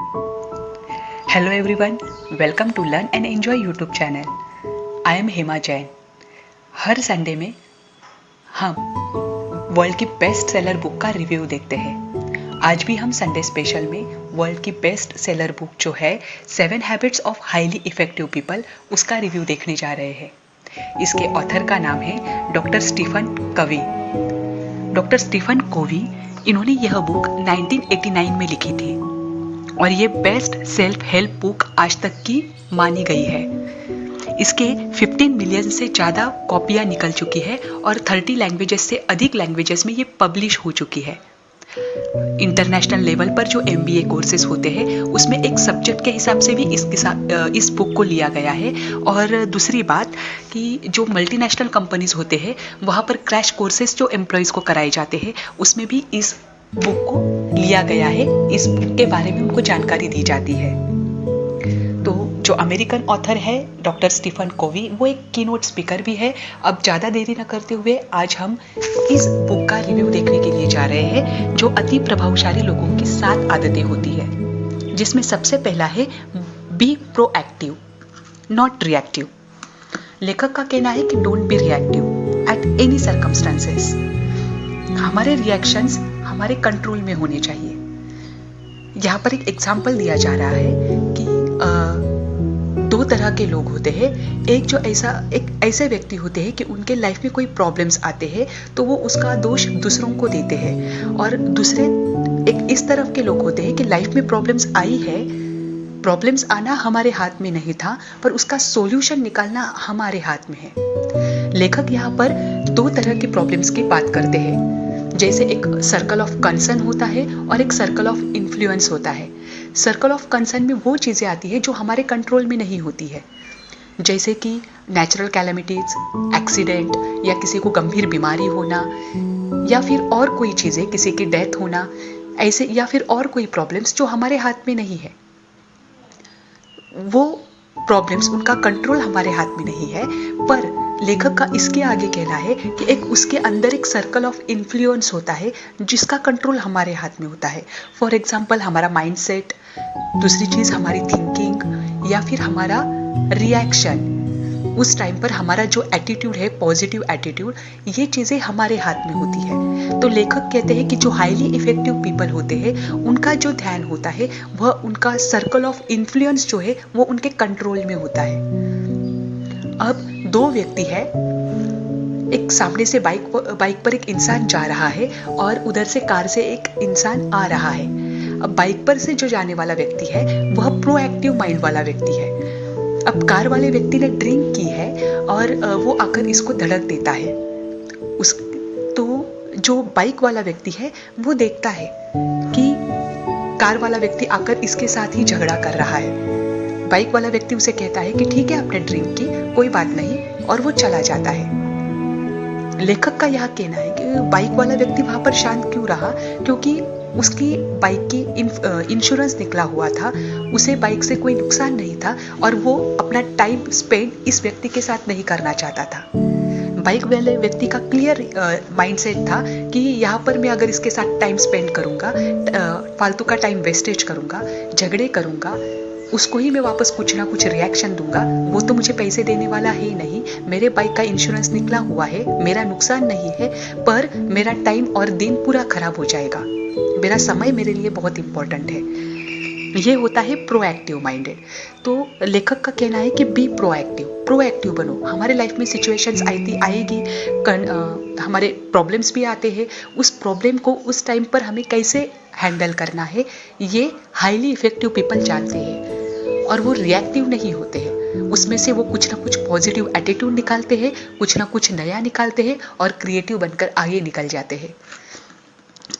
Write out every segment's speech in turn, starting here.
Hello everyone, welcome to Learn and Enjoy YouTube channel. I am Hema Jain. Her Sunday में हम world की best seller book का review देखते हैं। आज भी हम संडे स्पेशल में वर्ल्ड की बेस्ट सेलर बुक जो है 7 habits of highly effective people उसका रिव्यू देखने जा रहे हैं। इसके ऑथर का नाम है डॉक्टर स्टीफन कवी। डॉक्टर स्टीफन कोवी इन्होंने यह बुक 1989 में लिखी थी और ये बेस्ट सेल्फ हेल्प बुक आज तक की मानी गई है। इसके 15 मिलियन से ज़्यादा कॉपियाँ निकल चुकी है और 30 लैंग्वेजेस से अधिक लैंग्वेजेस में ये पब्लिश हो चुकी है। इंटरनेशनल लेवल पर जो MBA कोर्सेज होते हैं उसमें एक सब्जेक्ट के हिसाब से भी इस बुक को लिया गया है। और दूसरी बात कि जो मल्टीनेशनल कंपनीज होते हैं वहाँ पर क्रैश कोर्सेज जो एम्प्लॉयज़ को कराए जाते हैं उसमें भी इस बुक को लिया गया है। इस बुक के बारे में उनको जानकारी दी जाती है। तो जो अमेरिकन ऑथर है डॉक्टर स्टीफन कोवी वो एक कीनोट स्पीकर भी है। अब ज़्यादा देरी न करते हुए आज हम इस बुक का रिव्यू देखने के लिए जा रहे हैं जो अति प्रभावशाली लोगों की 7 आदतें होती है, जिसमें सबसे पहला है बी प्रोएक्टिव नॉट रिएक्टिव। लेखक का कहना है कि don't be reactive at any circumstances. हमारे रिएक्शंस हमारे कंट्रोल में होने चाहिए। यहाँ पर एक एग्जाम्पल दिया जा रहा है कि 2 तरह के लोग होते हैं। एक ऐसे व्यक्ति होते हैं कि उनके लाइफ में कोई प्रॉब्लम्स आते हैं तो वो उसका दोष दूसरों को देते हैं, और दूसरे एक इस तरफ के लोग होते हैं कि लाइफ में प्रॉब्लम्स आई है, प्रॉब्लम्स आना हमारे हाथ में नहीं था पर उसका सॉल्यूशन निकालना हमारे हाथ में है। लेखक यहाँ पर 2 तरह की प्रॉब्लम्स की बात करते हैं। जैसे एक सर्कल ऑफ कंसर्न होता है और एक सर्कल ऑफ इन्फ्लुएंस होता है। सर्कल ऑफ कंसर्न में वो चीज़ें आती है जो हमारे कंट्रोल में नहीं होती है, जैसे कि नेचुरल कैलेमिटीज, एक्सीडेंट या किसी को गंभीर बीमारी होना या फिर और कोई चीज़ें, किसी की डेथ होना, ऐसे या फिर और कोई प्रॉब्लम्स जो हमारे हाथ में नहीं है। वो प्रॉब्लम्स उनका कंट्रोल हमारे हाथ में नहीं है, पर लेखक का इसके आगे कहना है कि एक उसके अंदर एक सर्कल ऑफ इन्फ्लुएंस होता है जिसका कंट्रोल हमारे हाथ में होता है। फॉर एग्जाम्पल हमारा माइंडसेट, दूसरी चीज़ हमारी थिंकिंग या फिर हमारा रिएक्शन। उस टाइम पर हमारा जो एटीट्यूड है, पॉजिटिव एटीट्यूड, ये चीज़ें हमारे हाथ में होती है। तो लेखक कहते हैं कि जो हाईली इफेक्टिव पीपल होते हैं उनका जो ध्यान होता है वह उनका सर्कल ऑफ इन्फ्लुएंस जो है वो उनके कंट्रोल में होता है। अब 2 व्यक्ति है, एक सामने से बाइक पर एक इंसान जा रहा है और उधर से कार से एक इंसान आ रहा है। अब बाइक पर से जो जाने वाला व्यक्ति है वह प्रोएक्टिव माइंड वाला व्यक्ति है। अब कार वाले व्यक्ति ने ड्रिंक की है और वो आकर इसको धड़क देता है। तो जो बाइक वाला व्यक्ति है वो देखता है कि कार वाला व्यक्ति आकर इसके साथ ही झगड़ा कर रहा है। बाइक वाला व्यक्ति उसे कहता है कि ठीक है आपने ड्रिंक की, कोई बात नहीं, और वो चला जाता है। लेखक का यह कहना है कि बाइक वाला व्यक्ति वहां पर शांत क्यों रहा, क्योंकि उसकी बाइक की इंश्योरेंस निकला हुआ था, उसे बाइक से कोई नुकसान नहीं था और वो अपना टाइम स्पेंड इस व्यक्ति के साथ नहीं करना चाहता था। बाइक वाले व्यक्ति का क्लियर माइंडसेट था कि यहाँ पर मैं अगर इसके साथ टाइम स्पेंड करूँगा, फालतू का टाइम वेस्टेज करूँगा, झगड़े करूँगा, उसको ही मैं वापस कुछ ना कुछ रिएक्शन दूंगा, वो तो मुझे पैसे देने वाला ही नहीं, मेरे बाइक का इंश्योरेंस निकला हुआ है, मेरा नुकसान नहीं है, पर मेरा टाइम और दिन पूरा खराब हो जाएगा। मेरा समय मेरे लिए बहुत इंपॉर्टेंट है। ये होता है प्रोएक्टिव माइंडेड। तो लेखक का कहना है कि बी प्रोएक्टिव बनो। हमारे लाइफ में सिचुएशंस आएगी, हमारे प्रॉब्लम्स भी आते हैं, उस प्रॉब्लम को उस टाइम पर हमें कैसे हैंडल करना है ये हाईली इफेक्टिव पीपल जानते हैं और वो रिएक्टिव नहीं होते हैं। उसमें से वो कुछ ना कुछ पॉजिटिव एटीट्यूड निकालते हैं, कुछ ना कुछ नया निकालते हैं और क्रिएटिव बनकर आगे निकल जाते हैं।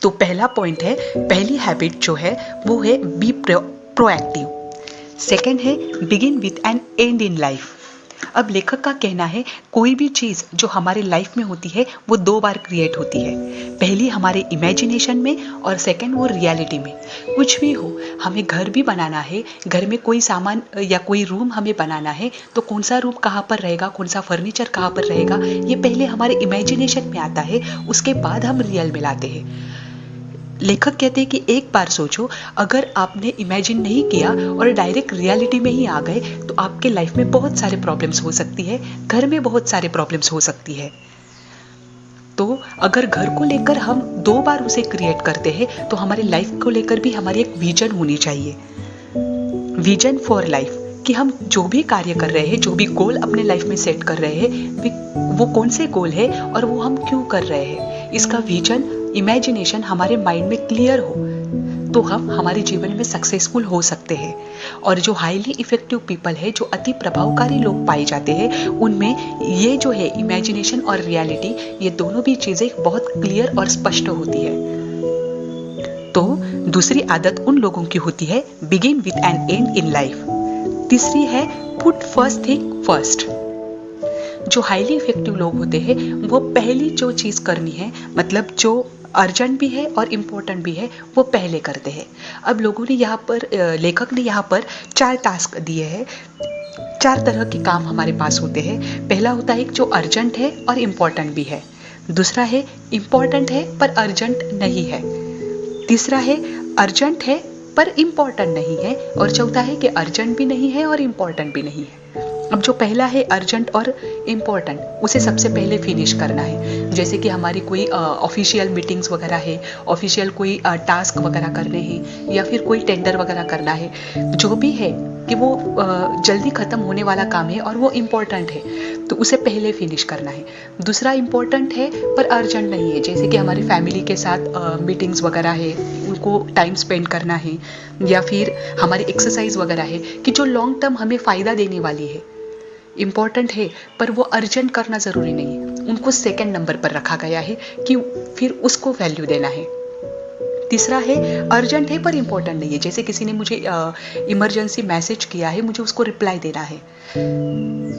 तो पहला पॉइंट है, पहली हैबिट जो है वो है बी प्रोएक्टिव। सेकेंड है begin with an and in life. अब लेखक का कहना है कोई भी चीज़ जो हमारे लाइफ में होती है वो 2 बार क्रिएट होती है। पहली हमारे इमेजिनेशन में और सेकंड वो रियलिटी में। कुछ भी हो, हमें घर भी बनाना है, घर में कोई सामान या कोई रूम हमें बनाना है तो कौन सा रूम कहाँ पर रहेगा, कौन सा फर्नीचर कहाँ पर रहेगा, ये पहले हमारे इमेजिनेशन में आता है, उसके बाद हम रियल में लाते हैं। लेखक कहते हैं कि एक बार सोचो, अगर आपने इमेजिन नहीं किया और डायरेक्ट रियलिटी में ही आ गए तो आपके लाइफ में बहुत सारे प्रॉब्लम्स हो सकती है, घर में बहुत सारे प्रॉब्लम्स हो सकती है। तो अगर घर को लेकर हम 2 बार उसे क्रिएट करते हैं तो हमारे लाइफ को लेकर भी हमारी एक विजन होनी चाहिए, विजन फॉर लाइफ, कि हम जो भी कार्य कर रहे हैं, जो भी गोल अपने लाइफ में सेट कर रहे हैं, वो कौन से गोल है और वो हम क्यों कर रहे हैं, इसका विजन, इमेजिनेशन हमारे माइंड में क्लियर हो तो हम हमारे जीवन में सक्सेसफुल हो सकते हैं। और जो हाईली इफेक्टिव पीपल है, जो अति प्रभावकारी लोग पाए जाते हैं, उनमें ये जो है इमेजिनेशन और रियलिटी, ये दोनों भी चीजें बहुत क्लियर और स्पष्ट होती है। तो दूसरी आदत उन लोगों की होती है begin with an and in life. तीसरी है पुट फर्स्ट थिंग फर्स्ट। जो हाईली इफेक्टिव लोग होते हैं वो पहली जो चीज करनी है, मतलब जो अर्जेंट भी है और इम्पोर्टेंट भी है, वो पहले करते हैं। अब लोगों ने यहाँ पर, लेखक ने यहाँ पर 4 टास्क दिए हैं। 4 तरह के काम हमारे पास होते हैं। पहला होता है जो अर्जेंट है और इम्पोर्टेंट भी है। दूसरा है इम्पोर्टेंट है पर अर्जेंट नहीं है। तीसरा है अर्जेंट है पर इम्पोर्टेंट नहीं है। और चौथा है कि अर्जेंट भी नहीं है और इम्पोर्टेंट भी नहीं है। अब जो पहला है अर्जेंट और इम्पोर्टेंट, उसे सबसे पहले फिनिश करना है। जैसे कि हमारी कोई ऑफिशियल मीटिंग्स वगैरह है, ऑफिशियल कोई टास्क वगैरह करने हैं, या फिर कोई टेंडर वगैरह करना है, जो भी है कि वो जल्दी खत्म होने वाला काम है और वो इम्पोर्टेंट है, तो उसे पहले फिनिश करना है। दूसरा इम्पोर्टेंट है पर अर्जेंट नहीं है, जैसे कि हमारी फैमिली के साथ मीटिंग्स वगैरह है, उनको टाइम स्पेंड करना है, या फिर हमारी एक्सरसाइज वगैरह है कि जो लॉन्ग टर्म हमें फ़ायदा देने वाली है, इम्पॉर्टेंट है पर वो अर्जेंट करना ज़रूरी नहीं है, उनको सेकंड नंबर पर रखा गया है कि फिर उसको वैल्यू देना है। तीसरा है अर्जेंट है पर इम्पोर्टेंट नहीं है, जैसे किसी ने मुझे इमरजेंसी मैसेज किया है, मुझे उसको रिप्लाई देना है,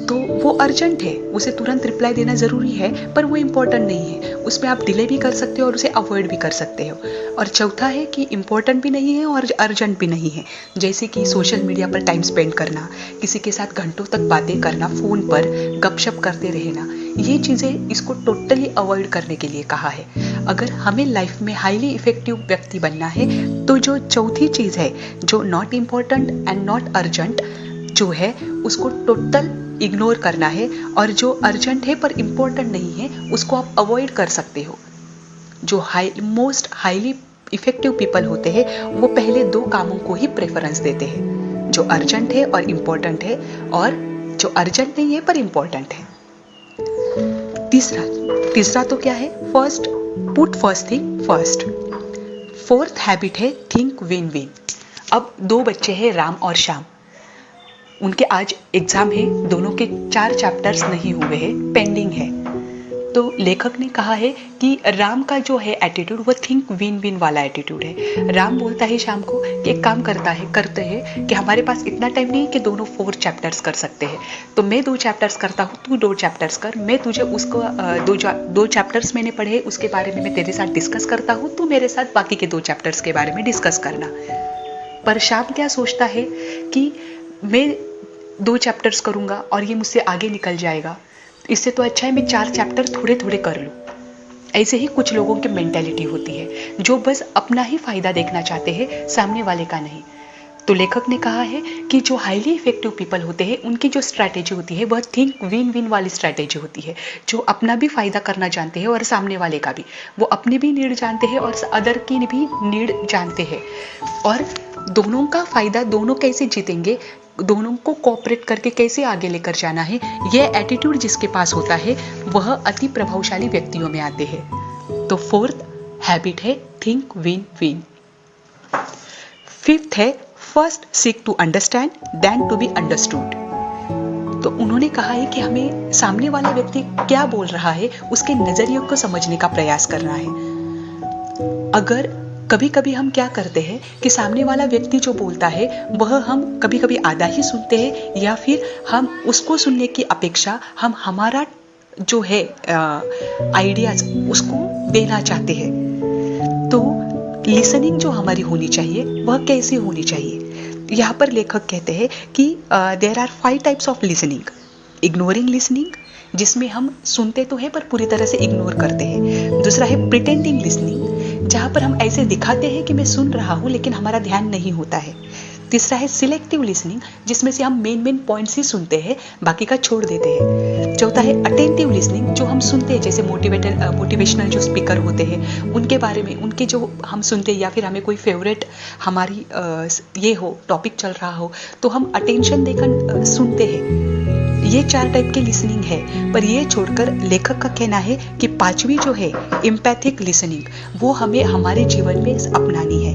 तो वो अर्जेंट है, उसे तुरंत रिप्लाई देना ज़रूरी है, पर वो इम्पोर्टेंट नहीं है, उसमें आप डिले भी कर सकते हो और उसे अवॉइड भी कर सकते हो। और चौथा है कि इम्पोर्टेंट भी नहीं है और अर्जेंट भी नहीं है, जैसे कि सोशल मीडिया पर टाइम स्पेंड करना, किसी के साथ घंटों तक बातें करना, फ़ोन पर गपशप करते रहना, ये चीज़ें इसको टोटली अवॉइड करने के लिए कहा है। अगर हमें लाइफ में हाईली इफेक्टिव व्यक्ति बनना है तो जो चौथी चीज़ है, जो not important and not urgent जो है, उसको टोटल इग्नोर करना है, और जो अर्जेंट है पर इम्पोर्टेंट नहीं है उसको आप अवॉइड कर सकते हो। जो मोस्ट हाईली इफेक्टिव पीपल होते हैं वो पहले 2 कामों को ही प्रेफरेंस देते हैं, जो अर्जेंट है और इम्पोर्टेंट है, और जो अर्जेंट नहीं है पर इम्पोर्टेंट है। तीसरा तो क्या है, first, put first thing first. Fourth habit है थिंक विन विन। अब 2 बच्चे हैं, राम और श्याम, उनके आज एग्जाम है, दोनों के 4 चैप्टर्स नहीं हुए हैं, पेंडिंग है। तो लेखक ने कहा है कि राम का जो है एटीट्यूड वो थिंक विन विन वाला एटीट्यूड है। राम बोलता है श्याम को कि एक काम करते हैं कि हमारे पास इतना टाइम नहीं है कि दोनों 4 चैप्टर्स कर सकते हैं, तो मैं 2 चैप्टर्स करता हूँ, तू 2 चैप्टर्स कर, मैं तुझे उसको 2 चैप्टर्स मैंने पढ़े उसके बारे में मैं तेरे साथ डिस्कस करता हूँ, तू मेरे साथ बाकी के 2 चैप्टर्स के बारे में डिस्कस करना। पर श्याम क्या सोचता है कि मैं 2 चैप्टर्स करूँगा और ये मुझसे आगे निकल जाएगा, इससे तो अच्छा है मैं 4 चैप्टर थोड़े थोड़े कर लूँ। ऐसे ही कुछ लोगों की मेंटालिटी होती है, जो बस अपना ही फायदा देखना चाहते हैं, सामने वाले का नहीं। तो लेखक ने कहा है कि जो हाईली इफेक्टिव पीपल होते हैं उनकी जो स्ट्रैटेजी होती है वह थिंक विन विन वाली स्ट्रैटेजी होती है, जो अपना भी फायदा करना जानते हैं और सामने वाले का भी, वो अपनी भी नीड जानते हैं और अदर की भी नीड जानते हैं, और दोनों का फायदा, दोनों कैसे जीतेंगे, दोनों को कोऑपरेट करके कैसे आगे लेकर जाना है, यह एटीट्यूड जिसके पास होता है वह अति प्रभावशाली व्यक्तियों में आते हैं। तो फोर्थ हैबिट है थिंक विन विन। फिफ्थ है first seek to understand then to be understood. तो उन्होंने कहा है कि हमें सामने वाला व्यक्ति क्या बोल रहा है उसके नजरिए को समझने का प्रयास करना है। अगर कभी कभी हम क्या करते हैं कि सामने वाला व्यक्ति जो बोलता है वह हम कभी कभी आधा ही सुनते हैं, या फिर हम उसको सुनने की अपेक्षा हम हमारा जो है आइडियाज उसको देना चाहते हैं। तो लिसनिंग जो हमारी होनी चाहिए वह कैसे होनी चाहिए, यहाँ पर लेखक कहते हैं कि there are 5 types of listening. Ignoring listening, जिसमें हम सुनते तो है पर पूरी तरह से इग्नोर करते हैं। दूसरा है प्रिटेंडिंग लिसनिंग, जहाँ पर हम ऐसे दिखाते हैं कि मैं सुन रहा हूँ लेकिन हमारा ध्यान नहीं होता है। तीसरा है सिलेक्टिव लिसनिंग, जिसमें से हम मेन पॉइंट्स ही सुनते हैं, बाकी का छोड़ देते हैं। चौथा है अटेंटिव लिसनिंग, जो हम सुनते हैं, जैसे मोटिवेशनल जो स्पीकर होते हैं उनके बारे में, उनके जो हम सुनते हैं, या फिर हमें कोई फेवरेट हमारी ये हो टॉपिक चल रहा हो तो हम अटेंशन देकर सुनते हैं। ये 4 टाइप के लिसनिंग है। पर ये छोड़कर लेखक का कहना है कि 5वीं जो है एम्पैथिक लिसनिंग, वो हमें हमारे जीवन में अपनानी है।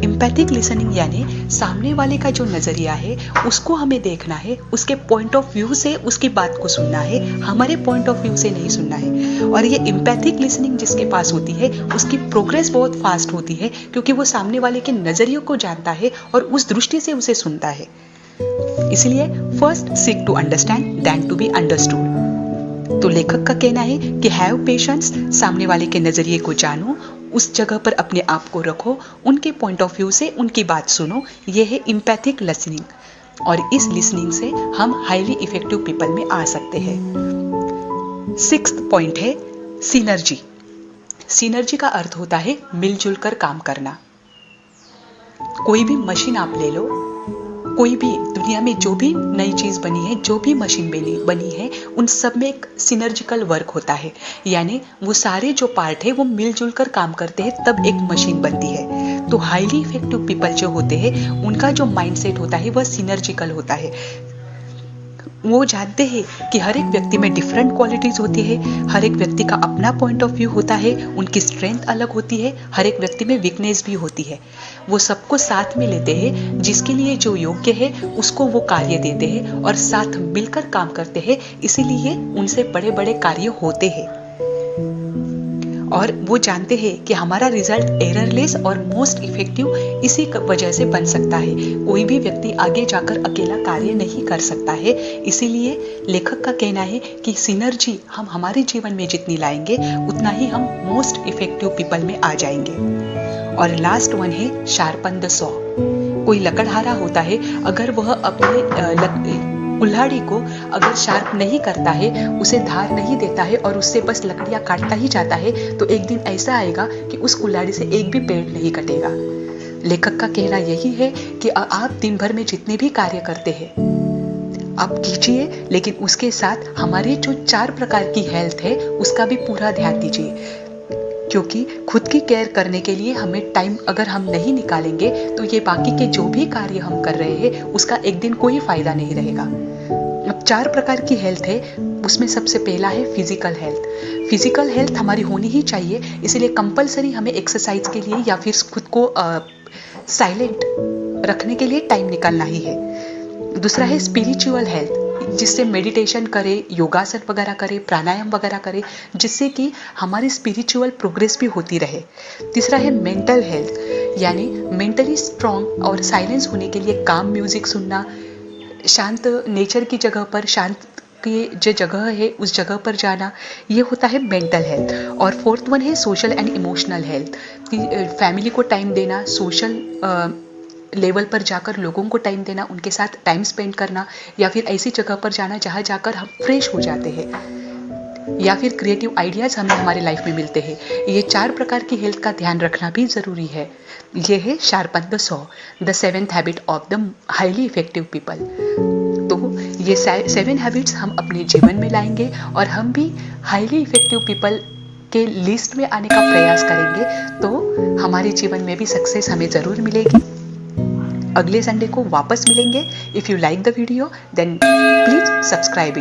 एम्पैथिक लिसनिंग यानी सामने वाले का जो नजरिया है उसको हमें देखना है, उसके पॉइंट ऑफ व्यू से उसकी बात को सुनना है, हमारे पॉइंट ऑफ व्यू से नहीं सुनना है। और ये एम्पैथिक लिसनिंग जिसके पास होती है उसकी प्रोग्रेस बहुत फास्ट होती है, क्योंकि वो सामने वाले के नजरिए को जानता है और उस दृष्टि से उसे सुनता है। इसलिए first seek to understand then to be understood. तो लेखक का कहना है कि हैव पेशेंस, सामने वाले के नजरिए को जानो, उस जगह पर अपने आप को रखो, उनके पॉइंट ऑफ व्यू से उनकी बात सुनो। यह है एम्पैथिक लिसनिंग, और इस लिसनिंग से हम हाईली इफेक्टिव पीपल में आ सकते हैं। 6th पॉइंट है सिनर्जी। सिनर्जी का अर्थ होता है मिलजुल कर काम करना। कोई भी मशीन आप ले लो, कोई भी दुनिया में जो भी नई चीज बनी है, जो भी मशीन बनी है, उन सब में एक सिनर्जिकल वर्क होता है, यानी वो सारे जो पार्ट है वो मिलजुल कर काम करते हैं, तब एक मशीन बनती है। तो हाईली इफेक्टिव पीपल जो होते हैं उनका जो माइंडसेट होता है वह सिनर्जिकल होता है। वो जानते हैं कि हर एक व्यक्ति में डिफरेंट क्वालिटीज होती है, हर एक व्यक्ति का अपना पॉइंट ऑफ व्यू होता है, उनकी स्ट्रेंथ अलग होती है, हर एक व्यक्ति में वीकनेस भी होती है। वो सबको साथ में लेते हैं, जिसके लिए जो योग्य है उसको वो कार्य देते हैं और साथ मिलकर काम करते हैं, इसीलिए उनसे बड़े बड़े कार्य होते हैं। और वो जानते हैं कि हमारा रिजल्ट एररलेस और मोस्ट इफेक्टिव इसी वजह से बन सकता है। कोई भी व्यक्ति आगे जाकर अकेला कार्य नहीं कर सकता है। इसीलिए लेखक का कहना है कि सिनर्जी हम हमारे जीवन में जितनी लाएंगे उतना ही हम मोस्ट इफेक्टिव पीपल में आ जाएंगे। और लास्ट वन है शार्पन द सॉ। कोई लकड़हारा होता है, अगर वह अपने कुल्हाड़ी को अगर शार्प नहीं करता है, उसे धार नहीं देता है और उससे बस लकड़ियां काटता ही जाता है, तो एक दिन ऐसा आएगा कि उस कुल्हाड़ी से एक भी पेड़ नहीं कटेगा। लेखक का कहना यही है कि आप दिन भर में जितने भी कार्य करते हैं आप कीजिए, लेकिन उसके साथ हमारे जो 4 प्रकार की हेल्थ है उसका भी पूरा ध्यान दीजिए, क्योंकि खुद की केयर करने के लिए हमें टाइम अगर हम नहीं निकालेंगे तो ये बाकी के जो भी कार्य हम कर रहे हैं उसका एक दिन कोई फायदा नहीं रहेगा। अब 4 प्रकार की हेल्थ है, उसमें सबसे पहला है फिजिकल हेल्थ। फिजिकल हेल्थ हमारी होनी ही चाहिए, इसलिए कंपलसरी हमें एक्सरसाइज के लिए या फिर खुद को साइलेंट रखने के लिए टाइम निकालना ही है। दूसरा है स्पिरिचुअल हेल्थ, जिससे मेडिटेशन करें, योगासन वगैरह करें, प्राणायाम वगैरह करें, जिससे कि हमारी स्पिरिचुअल प्रोग्रेस भी होती रहे। तीसरा है मेंटल हेल्थ, यानी मेंटली स्ट्रॉन्ग और साइलेंस होने के लिए काम म्यूजिक सुनना, शांत नेचर की जगह पर, शांत की जो जगह है उस जगह पर जाना, ये होता है मेंटल हेल्थ। और 4th वन है social and emotional health, family को टाइम देना, सोशल लेवल पर जाकर लोगों को टाइम देना, उनके साथ टाइम स्पेंड करना, या फिर ऐसी जगह पर जाना जहाँ जाकर हम फ्रेश हो जाते हैं, या फिर क्रिएटिव आइडियाज हमें हमारे लाइफ में मिलते हैं। ये 4 प्रकार की हेल्थ का ध्यान रखना भी जरूरी है। ये है sharpen the saw, the 7th habit of the highly effective people. तो ये 7 हैबिट्स हम अपने जीवन में लाएंगे और हम भी हाईली इफेक्टिव पीपल के लिस्ट में आने का प्रयास करेंगे, तो हमारे जीवन में भी सक्सेस हमें जरूर मिलेगी। अगले संडे को वापस मिलेंगे। If you like the video then please subscribe it.